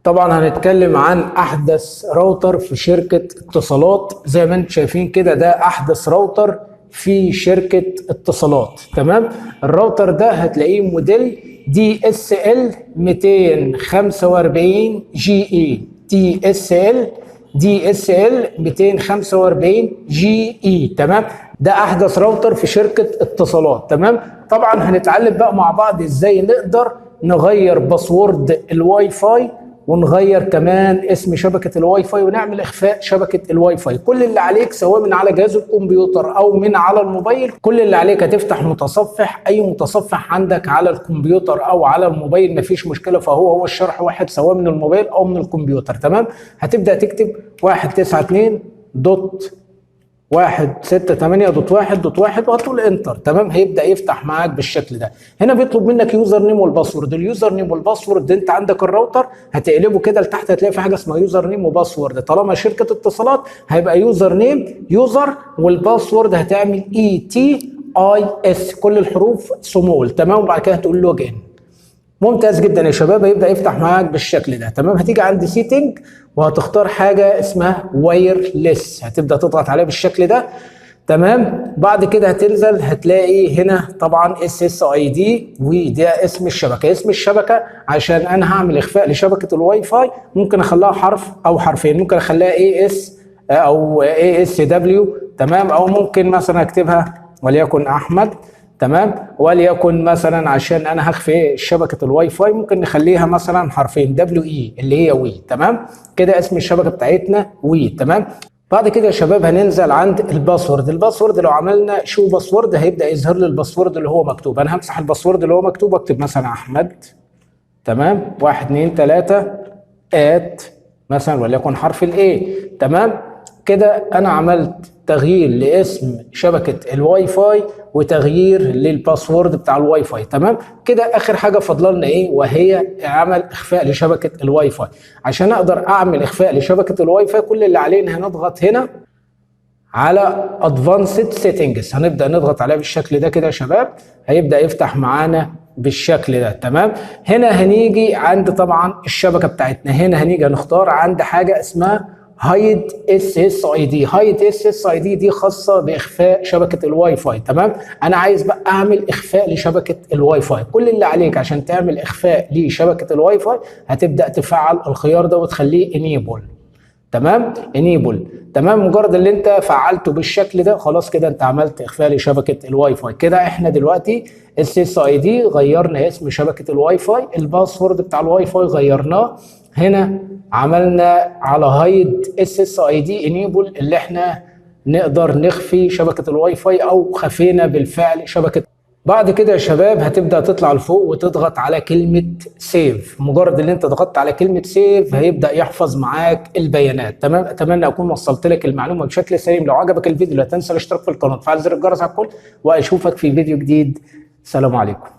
طبعا هنتكلم عن احدث راوتر في شركة اتصالات. زي ما انتم شايفين كده ده احدث راوتر في شركة اتصالات. تمام. الراوتر ده هتلاقيه موديل DSL 245 GE. DSL 245 GE. تمام. ده احدث راوتر في شركة اتصالات. تمام. طبعا هنتعلم بقى مع بعض ازاي نقدر نغير باسورد الواي فاي، ونغير كمان اسم شبكة الواي فاي، ونعمل اخفاء شبكة الواي فاي. كل اللي عليك سواء من على جهاز الكمبيوتر او من على الموبايل، كل اللي عليك هتفتح متصفح، اي متصفح عندك على الكمبيوتر او على الموبايل مفيش مشكلة، فهو الشرح واحد سواء من الموبايل او من الكمبيوتر. تمام. هتبدأ تكتب 192.168.1.1 وهتقول انتر. تمام. هيبدا يفتح معاك بالشكل ده. هنا بيطلب منك يوزر نيم والباسورد. اليوزر نيم والباسورد انت عندك الراوتر هتقلبه كده لتحت، هتلاقي في حاجه اسمها يوزر نيم وباسورد. طالما شركه اتصالات هيبقى يوزر نيم يوزر، والباسورد هتعمل ETIS كل الحروف سمول. تمام. وبعد كده هتقول لوجين. ممتاز جدا يا شباب. هيبدا يفتح معاك بالشكل ده. تمام. هتيجي عند سيتنج وهتختار حاجه اسمها وايرلس، هتبدا تضغط عليها بالشكل ده. تمام. بعد كده هتنزل هتلاقي هنا طبعا SSID، وده اسم الشبكه. اسم الشبكه عشان انا هعمل اخفاء لشبكه الواي فاي ممكن اخليها حرف او حرفين، ممكن اخليها AS او ASW. تمام. او ممكن مثلا اكتبها وليكن احمد. تمام. وليكن مثلا عشان انا هخفي شبكه الواي فاي ممكن نخليها مثلا حرفين WE اللي هي وي. تمام. كده اسم الشبكه بتاعتنا وي. تمام. بعد كده يا شباب هننزل عند الباسورد. الباسورد لو عملنا شو باسورد هيبدا يظهر لي الباسورد اللي هو مكتوب. انا همسح الباسورد اللي هو مكتوب واكتب مثلا احمد. تمام. 1 2 3 مثلا وليكن حرف الاي. تمام. كده انا عملت تغيير لاسم شبكه الواي فاي وتغيير للباسورد بتاع الواي فاي. تمام. كده اخر حاجه فاضله لنا ايه، وهي عمل اخفاء لشبكه الواي فاي. عشان اقدر اعمل اخفاء لشبكه الواي فاي كل اللي علينا هنضغط هنا على ادفانسد سيتنجز. هنبدا نضغط عليها بالشكل ده كده يا شباب. هيبدا يفتح معانا بالشكل ده. تمام. هنا هنيجي عند طبعا الشبكه بتاعتنا. هنا هنيجي نختار عند حاجه اسمها هايد SSID. هايد SSID دي خاصه باخفاء شبكه الواي فاي. تمام. انا عايز بقى اعمل اخفاء لشبكه الواي فاي. كل اللي عليك عشان تعمل اخفاء لشبكه الواي فاي هتبدا تفعل الخيار ده وتخليه انيبل. تمام. انيبل. تمام. مجرد اللي انت فعلته بالشكل ده خلاص كده انت عملت اخفاء لشبكه الواي فاي. كده احنا دلوقتي SSID غيرنا اسم شبكه الواي فاي، الباسورد بتاع الواي فاي غيرناه. هنا عملنا على هايد SSID انيبل اللي احنا نقدر نخفي شبكه الواي فاي او خفينا بالفعل شبكه. بعد كده يا شباب هتبدا تطلع لفوق وتضغط على كلمه سيف. مجرد ان انت ضغطت على كلمه سيف هيبدا يحفظ معاك البيانات. تمام. اتمنى اكون وصلت لك المعلومه بشكل سليم. لو عجبك الفيديو لا تنسى الاشتراك في القناه وتفعل زر الجرس على الكل، واشوفك في فيديو جديد. سلام عليكم.